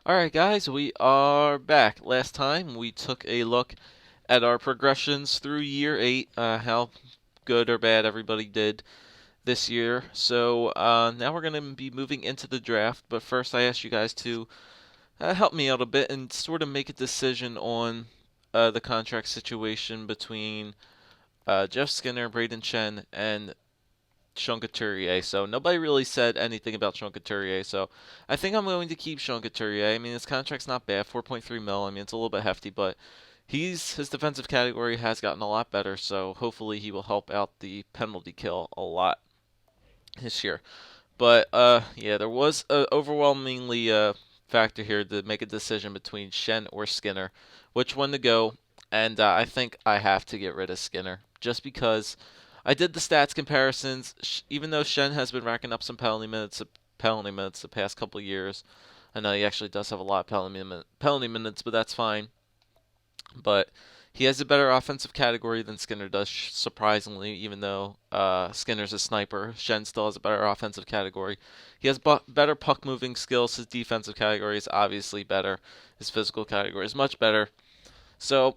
Alright guys, we are back. Last time we took a look at our progressions through year 8, how good or bad everybody did this year. So now we're going to be moving into the draft, but first I asked you guys to help me out a bit and sort of make a decision on the contract situation between Jeff Skinner, Braden Chen, and Sean Couturier. So nobody really said anything about Sean Couturier. So I think I'm going to keep Sean Couturier. I mean, his contract's not bad, 4.3 mil. I mean, it's a little bit hefty, but his defensive category has gotten a lot better. So hopefully he will help out the penalty kill a lot this year. But yeah, there was a overwhelmingly factor here to make a decision between Shen or Skinner, which one to go. And I think I have to get rid of Skinner just because I did the stats comparisons. Even though Shen has been racking up some penalty minutes the past couple of years, I know he actually does have a lot of penalty minutes, but that's fine. But he has a better offensive category than Skinner does, surprisingly, even though Skinner's a sniper. Shen still has a better offensive category. He has better puck moving skills. His defensive category is obviously better. His physical category is much better. So,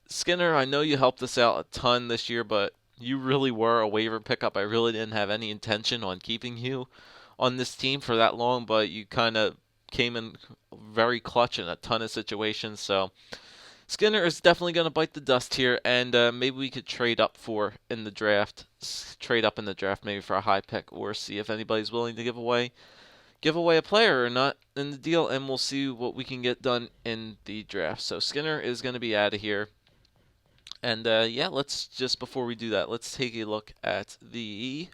Skinner, I know you helped us out a ton this year, but you really were a waiver pickup. I really didn't have any intention on keeping you on this team for that long, but you kind of came in very clutch in a ton of situations. So, Skinner is definitely going to bite the dust here, and maybe we could trade up in the draft. Trade up in the draft, maybe for a high pick, or see if anybody's willing to give away a player or not in the deal, and we'll see what we can get done in the draft. So Skinner is going to be out of here, and yeah, let's just before we do that, let's take a look at the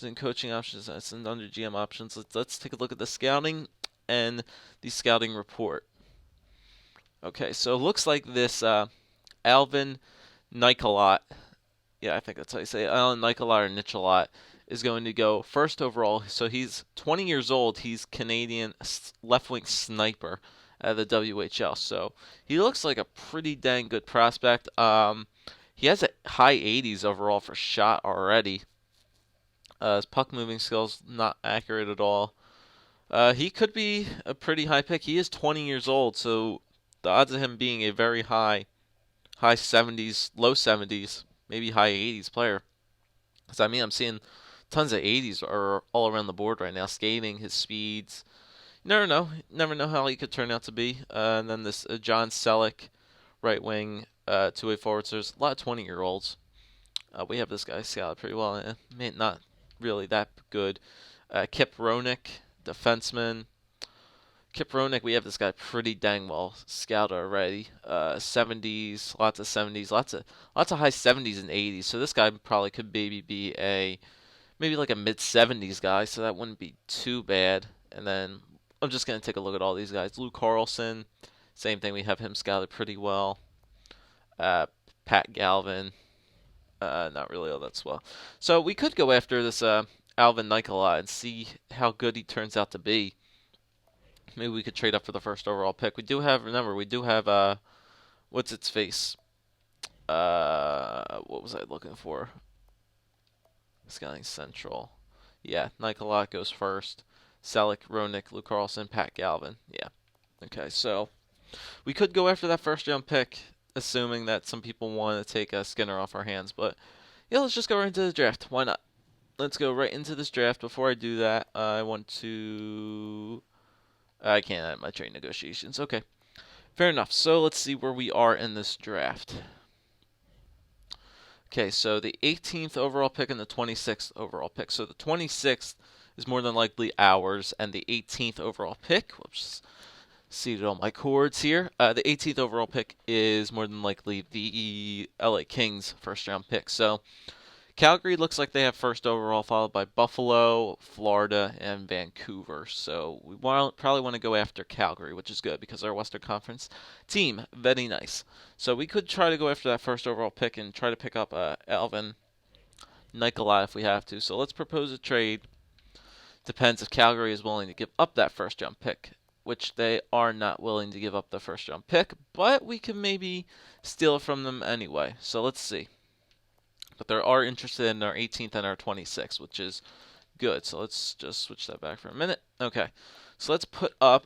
in coaching options. That's under GM options. Let's take a look at the scouting and the scouting report. Okay, so it looks like this Alvin Nicolot, yeah, I think that's how you say it, Alvin Nicolot or Nicholot, is going to go first overall. So he's 20 years old. He's Canadian left wing sniper at the WHL. So he looks like a pretty dang good prospect. He has a high 80s overall for shot already. His puck moving skills not accurate at all. He could be a pretty high pick. He is 20 years old, so the odds of him being a very high 70s, low 70s, maybe high 80s player. Because I mean, I'm seeing tons of 80s are all around the board right now. Skating, his speeds. You never know how he could turn out to be. And then this John Selleck, right wing, two-way forwards. There's a lot of 20-year-olds. We have this guy scouted pretty well. Not really that good. Kip Roenick, defenseman. Kip Roenick, we have this guy pretty dang well scouted already. 70s, lots of 70s, lots of high 70s and 80s. So this guy probably could maybe be maybe like a mid 70s guy. So that wouldn't be too bad. And then I'm just gonna take a look at all these guys. Lou Carlson, same thing. We have him scouted pretty well. Uh, Pat Galvin, not really all that well. So we could go after this Alvin Nicola and see how good he turns out to be. Maybe we could trade up for the first overall pick. Remember, we do have what's its face? What was I looking for? Scouting Central. Yeah, Nicolot goes first. Selleck, Roenick, Luke Carlson, Pat Galvin. Yeah. Okay, so we could go after that first round pick, assuming that some people want to take Skinner off our hands. But yeah, let's just go right into the draft. Why not? Let's go right into this draft. Before I do that, I want to. I can't add my trade negotiations. Okay. Fair enough. So let's see where we are in this draft. Okay, so the 18th overall pick and the 26th overall pick. So the 26th is more than likely ours, and the 18th overall pick, whoops, seated on my cords here. The 18th overall pick is more than likely the LA Kings first round pick. So Calgary looks like they have first overall, followed by Buffalo, Florida, and Vancouver. So we probably want to go after Calgary, which is good because our Western Conference team, very nice. So we could try to go after that first overall pick and try to pick up Alvin Nicolai if we have to. So let's propose a trade. Depends if Calgary is willing to give up that first round pick, which they are not willing to give up the first round pick, but we can maybe steal it from them anyway. So let's see. But they are interested in our 18th and our 26th, which is good. So let's just switch that back for a minute. Okay, so let's put up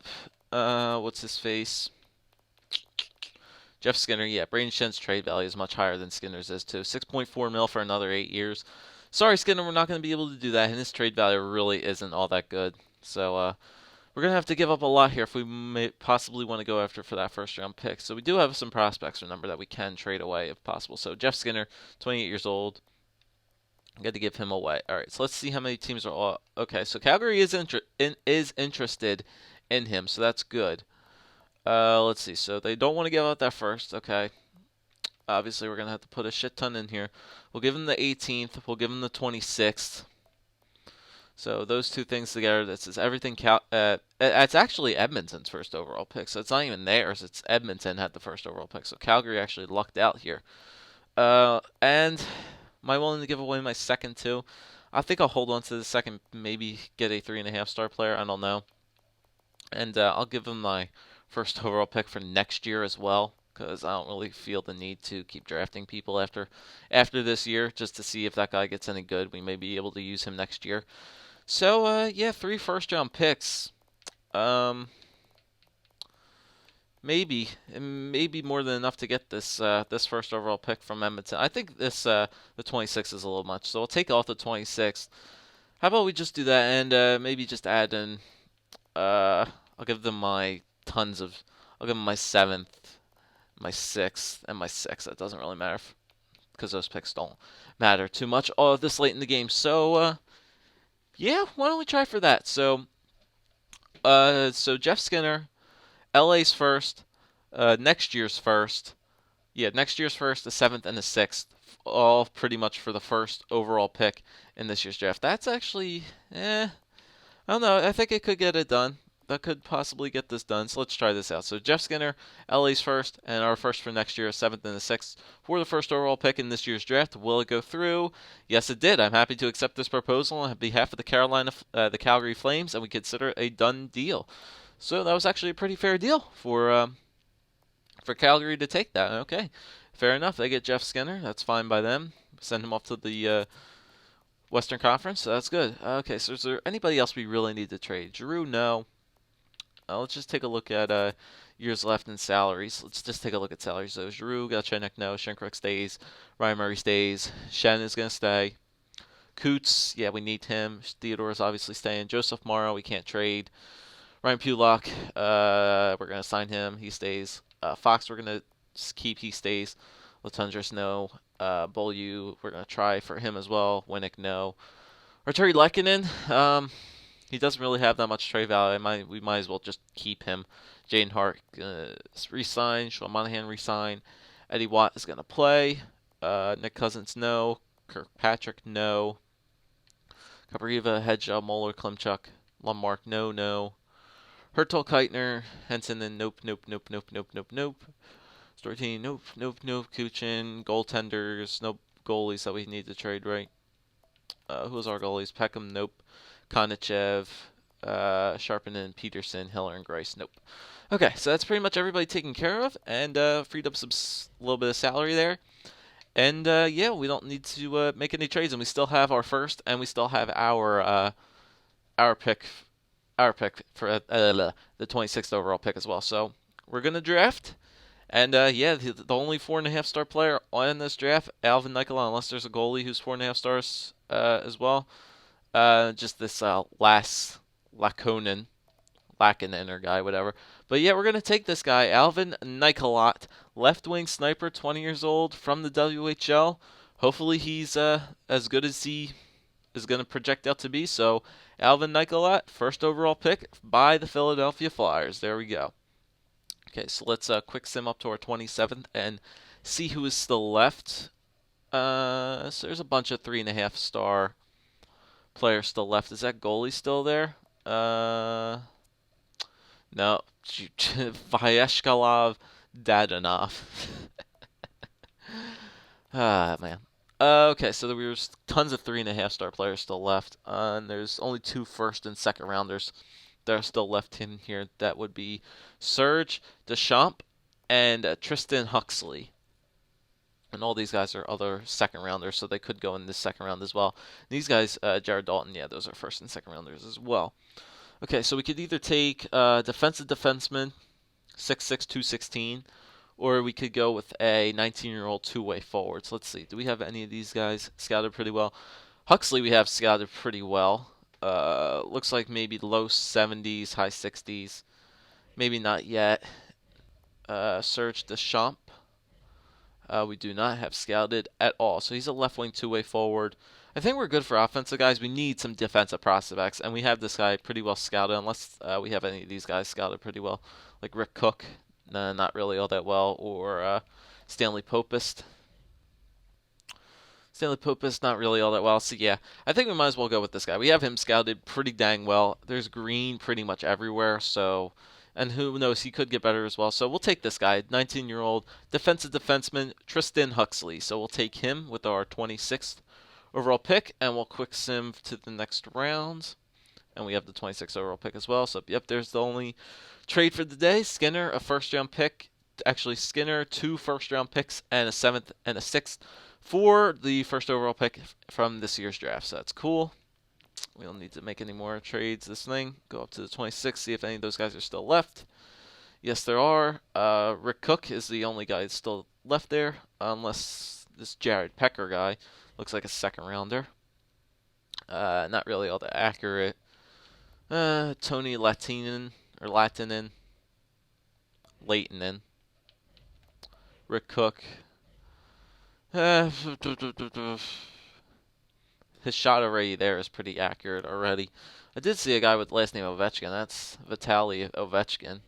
What's his face? Jeff Skinner, yeah, Braden Schen's trade value is much higher than Skinner's is too. 6.4 mil for another 8 years. Sorry, Skinner, we're not going to be able to do that, and his trade value really isn't all that good. So we're going to have to give up a lot here if we may possibly want to go after for that first round pick. So we do have some prospects, remember, that we can trade away if possible. So Jeff Skinner, 28 years old. Got to give him away. All right, so let's see how many teams are all. Okay, so Calgary is interested in him, so that's good. Let's see. So they don't want to give out that first. Okay. Obviously, we're gonna have to put a shit ton in here. We'll give him the 18th. We'll give him the 26th. So those two things together, this is everything. It's actually Edmonton's first overall pick, so it's not even theirs. It's Edmonton had the first overall pick, so Calgary actually lucked out here. And am I willing to give away my second too? I think I'll hold on to the second, maybe get a 3.5-star player. I don't know. And I'll give him my first overall pick for next year as well, because I don't really feel the need to keep drafting people after this year, just to see if that guy gets any good. We may be able to use him next year. So yeah, 3 first-round picks. Maybe more than enough to get this first overall pick from Edmonton. I think the 26 is a little much, so we'll take off the 26. How about we just do that and maybe just add in. I'll give them my tons of. I'll give them my 7th, my 6th, and my 6th. That doesn't really matter because those picks don't matter too much this late in the game. So yeah, why don't we try for that? So Jeff Skinner, LA's first, next year's first. Yeah, next year's first, the 7th, and the 6th, all pretty much for the first overall pick in this year's draft. That's actually, I don't know. I think it could get it done. That could possibly get this done. So let's try this out. So Jeff Skinner, LA's first, and our first for next year, 7th and the 6th, for the first overall pick in this year's draft. Will it go through? Yes, it did. I'm happy to accept this proposal on behalf of the Calgary Flames, and we consider it a done deal. So that was actually a pretty fair deal for Calgary to take that. Okay, fair enough. They get Jeff Skinner. That's fine by them. Send him off to the Western Conference. So that's good. Okay, so is there anybody else we really need to trade? Giroux, no. Let's just take a look at years left in salaries. Let's just take a look at salaries. So Giroux, Galchenyuk, no. Shinkruk stays. Ryan Murray stays. Shen is going to stay. Coots, yeah, we need him. Theodore is obviously staying. Joseph Morrow, we can't trade. Ryan Pulock, we're going to sign him. He stays. Fox, we're going to keep. He stays. Latundris, no. BOJoeKO, we're going to try for him as well. Winnick, no. Arturi Lehkonen, he doesn't really have that much trade value. We might as well just keep him. Jaden Hart resign. Sean Monahan resign. Eddie Watt is going to play. Nick Cousins, no. Kirkpatrick, no. Kapriva, Hedgehog, Moeller, Klimchuk, Lundmark, no. Hertel, Keitner, Henson, and nope. Stortini, nope. Kuchin, goaltenders, no goalies that we need to trade, right? Who's our goalies? Peckham, nope. Konachev, Sharpenen, Peterson, Hiller, and Grice, nope. Okay, so that's pretty much everybody taken care of, and freed up some little bit of salary there. And yeah, we don't need to make any trades, and we still have our first, and we still have our pick for the 26th overall pick as well. So we're gonna draft, and yeah, the only 4.5-star player on this draft, Alvin Nicola, unless there's a goalie who's 4.5 stars as well. Just this last Lakonen guy, whatever. But yeah, we're going to take this guy, Alvin Nicolot, left wing sniper, 20 years old, from the WHL. Hopefully he's as good as he is going to project out to be. So Alvin Nicolot, first overall pick by the Philadelphia Flyers. There we go. Okay, so let's quick sim up to our 27th and see who is still left. So there's a bunch of 3.5-star players still left. Is that goalie still there? No. Vyeshkalov Dadanov. Man. Okay, so there was tons of 3.5-star players still left. And there's only 2 first and second rounders that are still left in here. That would be Serge Deschamps and Tristan Huxley. And all these guys are other second rounders, so they could go in this second round as well. These guys, Jared Dalton, yeah, those are first and second rounders as well. Okay, so we could either take defensive defenseman, 6'6", 216, or we could go with a 19-year-old two-way forward. So let's see. Do we have any of these guys scouted pretty well? Huxley we have scouted pretty well. Looks like maybe low 70s, high 60s. Maybe not yet. Serge Deschamps. We do not have scouted at all. So he's a left wing two-way forward. I think we're good for offensive guys. We need some defensive prospects, and we have this guy pretty well scouted, unless we have any of these guys scouted pretty well. Like Rick Cook, nah, not really all that well, or Stanley Popist. Stanley Popist, not really all that well. So yeah, I think we might as well go with this guy. We have him scouted pretty dang well. There's green pretty much everywhere, so and who knows, he could get better as well. So we'll take this guy, 19-year-old defensive defenseman Tristan Huxley. So we'll take him with our 26th overall pick, and we'll quick sim to the next round. And we have the 26th overall pick as well. So yep, there's the only trade for the day. Skinner, a first-round pick. Actually, Skinner, 2 first-round picks and a 7th and a 6th for the first overall pick from this year's draft. So that's cool. We don't need to make any more trades this thing. Go up to the 26th, see if any of those guys are still left. Yes, there are. Rick Cook is the only guy that's still left there, unless this Jared Pecker guy looks like a second rounder. Not really all that accurate. Tony Latinen, Lehtinen. Rick Cook. His shot already there is pretty accurate already. I did see a guy with the last name Ovechkin. That's Vitaly Ovechkin.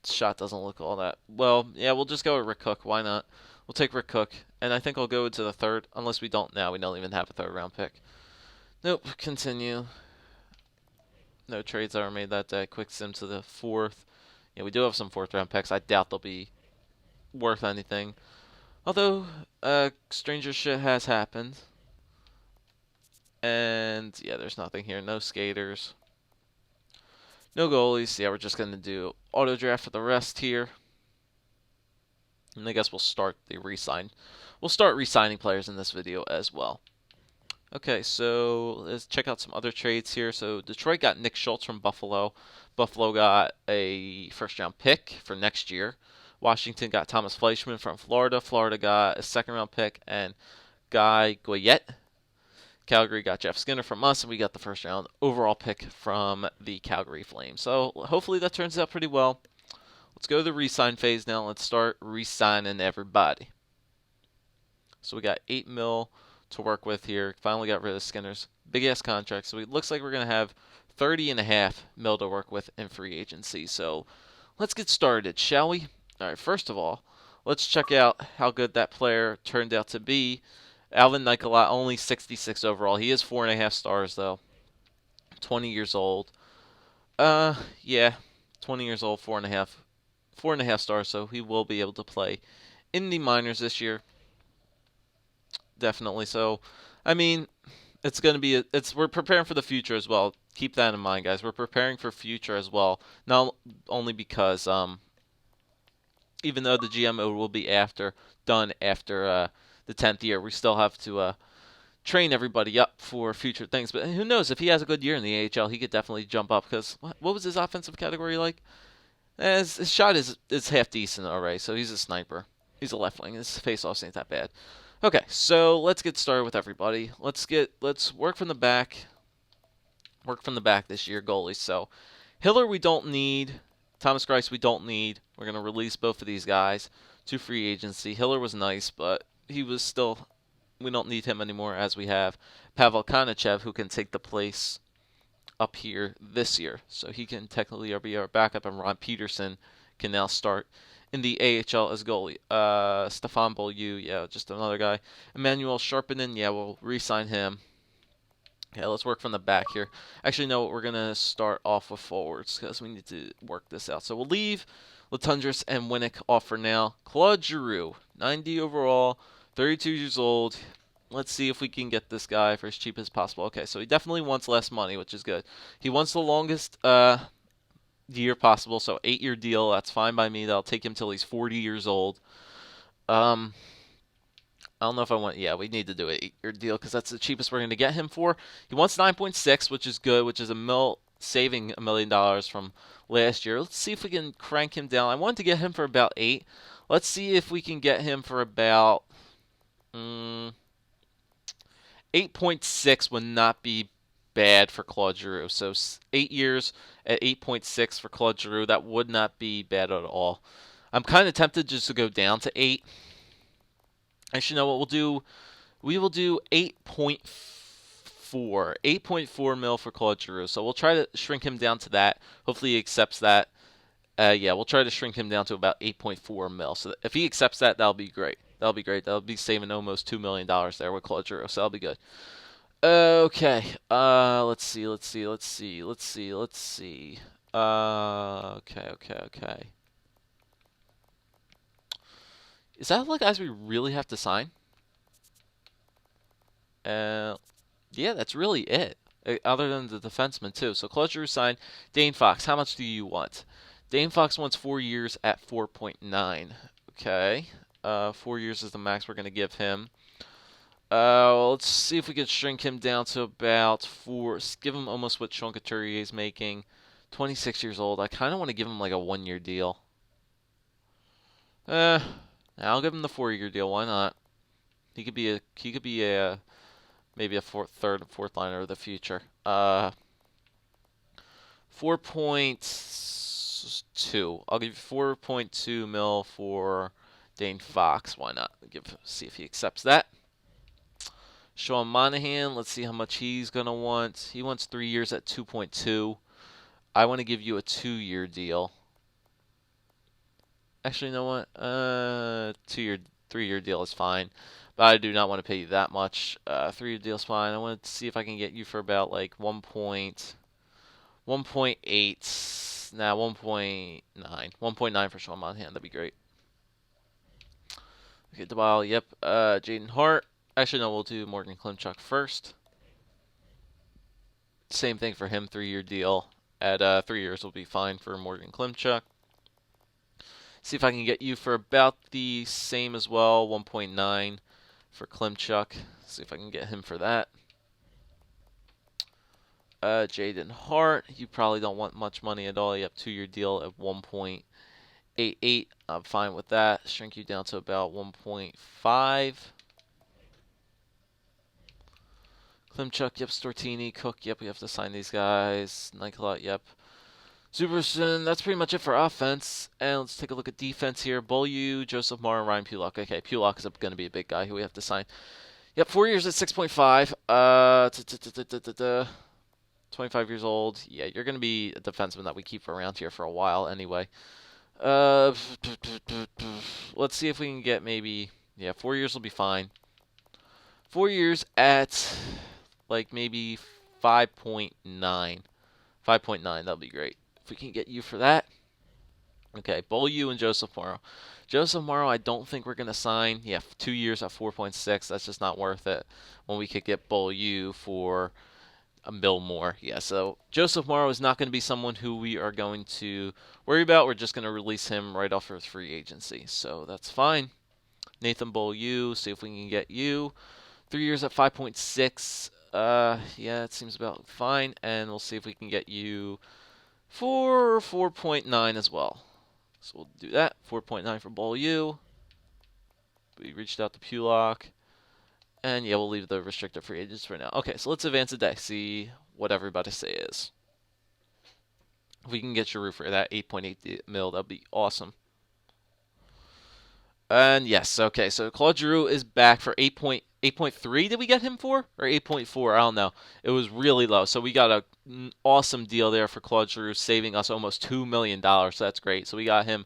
Shot doesn't look all that well. Yeah, we'll just go with Rick Cook. Why not? We'll take Rick Cook, and I think I'll go to the third, unless we don't now. We don't even have a third round pick. Nope. Continue. No trades ever made that day. Quick sim to the fourth. Yeah, we do have some fourth round picks. I doubt they'll be worth anything. Although, stranger shit has happened. And, yeah, there's nothing here. No skaters. No goalies. Yeah, we're just going to do auto draft for the rest here. And I guess we'll start the resign. We'll start resigning players in this video as well. Okay, so let's check out some other trades here. So Detroit got Nick Schultz from Buffalo. Buffalo got a first-round pick for next year. Washington got Thomas Fleischman from Florida. Florida got a second-round pick and Guy Goyette. Calgary got Jeff Skinner from us, and we got the first-round overall pick from the Calgary Flames. So hopefully that turns out pretty well. Let's go to the re-sign phase now. Let's start re-signing everybody. So we got $8 million to work with here. Finally got rid of Skinner's big-ass contract. So it looks like we're going to have $30.5 million to work with in free agency. So let's get started, shall we? All right, first of all, let's check out how good that player turned out to be. Alvin Nicola, only 66 overall. He is 4.5 stars, though. 20 years old. Yeah, 20 years old, 4.5 stars, so he will be able to play in the minors this year. Definitely. So, I mean, it's going to be we're preparing for the future as well. Keep that in mind, guys. We're preparing for future as well. Not only because even though the GMO will be done after the 10th year, we still have to train everybody up for future things. But who knows, if he has a good year in the AHL, he could definitely jump up, because what was his offensive category like? His shot is half decent already, so he's a sniper. He's a left wing. His face-offs ain't that bad. Okay, so let's get started with everybody. Let's work from the back. Work from the back this year, goalies. So Hiller we don't need. Thomas Greiss we don't need. We're going to release both of these guys to free agency. Hiller was nice, but he was still, we don't need him anymore, as we have Pavel Kanachev, who can take the place up here this year. So he can technically be our backup, and Ron Peterson can now start in the AHL as goalie. Stefan Beaulieu, yeah, just another guy. Emmanuel Sharpinen, yeah, we'll re-sign him. Yeah, let's work from the back here. Actually, no, we're going to start off with forwards, because we need to work this out. So we'll leave Latundris and Winnick off for now. Claude Giroux, 90 overall, 32 years old. Let's see if we can get this guy for as cheap as possible. Okay, so he definitely wants less money, which is good. He wants the longest year possible, so 8-year deal. That's fine by me. That'll take him till he's 40 years old. I don't know if I want. Yeah, we need to do an 8-year deal because that's the cheapest we're going to get him for. He wants 9.6, which is good, which is saving $1 million from last year. Let's see if we can crank him down. I wanted to get him for about 8. Let's see if we can get him for about 8.6 would not be bad for Claude Giroux. So 8 years at 8.6 for Claude Giroux, that would not be bad at all. I'm kind of tempted just to go down to 8. Actually, know what we'll do? We will do 8.4. 8.4 mil for Claude Giroux. So we'll try to shrink him down to that. Hopefully he accepts that. Yeah, we'll try to shrink him down to about 8.4 mil. So if he accepts that, that'll be great. That'll be great. That'll be saving almost $2 million there with Claude Giroux. So that'll be good. Okay. Let's see. Okay. Is that all the guys we really have to sign? Yeah, that's really it. Other than the defenseman too. So Claude Giroux signed. Dane Fox, how much do you want? Dane Fox wants 4 years at 4.9. Okay. 4 years is the max we're going to give him. Let's see if we can shrink him down to about 4. Give him almost what Sean Couturier is making. 26 years old. I kind of want to give him like a 1-year deal. I'll give him the 4-year deal. Why not? He could be a maybe a third, fourth liner of the future. 4.2. I'll give you 4.2 mil for Dane Fox. Why not? See if he accepts that. Sean Monahan, let's see how much he's going to want. He wants 3 years at 2.2. I want to give you a 2-year deal. Actually, you know what? 3-year deal is fine. But I do not want to pay you that much. 3-year deal is fine. I want to see if I can get you for about like 1.8. Nah, 1.9. 1.9 for Sean Monahan. That'd be great. Okay, Dewell, yep. Jaden Hart. Actually, no, we'll do Morgan Klimchuk first. Same thing for him, 3-year deal. At 3 years will be fine for Morgan Klimchuk. See if I can get you for about the same as well, 1.9 for Klimchuk. See if I can get him for that. Jaden Hart, you probably don't want much money at all. You have 2-year deal at 1.88. I'm fine with that. Shrink you down to about 1.5. Klimchuk, yep. Stortini, Cook, yep. We have to sign these guys. Nicolot, yep. Superson, that's pretty much it for offense. And let's take a look at defense here. BOJoeKO, Joseph Morrow, Ryan Pulock. Okay, Pulock is going to be a big guy who we have to sign. Yep, 4 years at 6.5. 25 years old. Yeah, you're going to be a defenseman that we keep around here for a while anyway. Let's see if we can get maybe... Yeah, 4 years will be fine. 4 years at like maybe 5.9. 5.9, that'll be great. If we can get you for that. Okay, BOJoeKO and Joseph Morrow. Joseph Morrow, I don't think we're going to sign. Yeah, 2 years at 4.6. That's just not worth it when we could get BOJoeKO for a mil more. Yeah, so Joseph Morrow is not going to be someone who we are going to worry about. We're just going to release him right off of free agency. So that's fine. Nathan BOJoeKO, see if we can get you. 3 years at 5.6. Yeah, it seems about fine. And we'll see if we can get you for 4.9 as well. So we'll do that. 4.9 for BOJoeKO. We reached out to Pulock. And yeah, we'll leave the restricted free agents for now. Okay, so let's advance a day. See what everybody says. If we can get Giroux for that 8.8 mil, that'd be awesome. And yes, okay, so Claude Giroux is back for 8.3. Did we get him for? Or 8.4? I don't know. It was really low. So we got an awesome deal there for Claude Giroux, saving us almost $2 million. So that's great. So we got him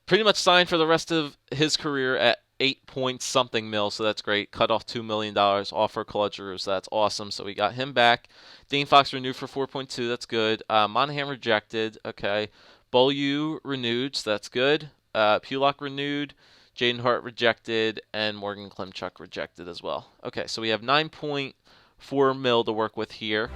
pretty much signed for the rest of his career at 8-point-something mil, so that's great. Cut off $2 million off for Claude Giroux, so that's awesome. So we got him back. Dane Fox renewed for 4.2, that's good. Monahan rejected, okay. BOJoeKO renewed, so that's good. Pulock renewed. Jaden Hart rejected, and Morgan Klimchuk rejected as well. Okay, so we have 9.4 mil to work with here.